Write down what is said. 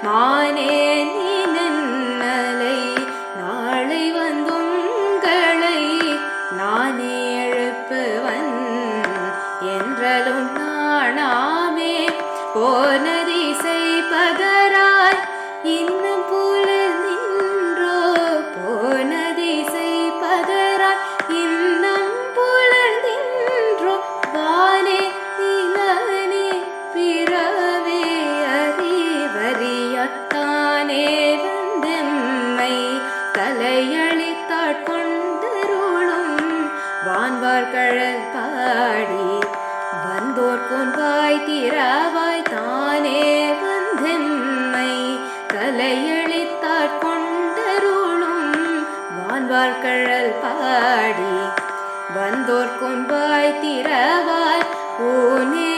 தானே நின்னலை நாளை வந்துங்களை நானே எழுப்புவன் என்றலும் நாணாமே போனதிசை பதராய் இன்னும் புலர் நின்றோ போனதிசை பதராய் இன்னும் புலர் நின்றோ வானே நிலனே பிறவே அறிவறியத்தானே வந்தெம்மை தலையளித்தாட்கொண்டருளும் வான்வார்கழல் பாடி வந்தோர் கொன்பாய் திறவாய் தானே வந்தெம்மை தலையளித்தாட்கொண்டருளும் வான்வார்கழல் பாடி வந்தோர் கொன்பாய் திறவாய் ஊனே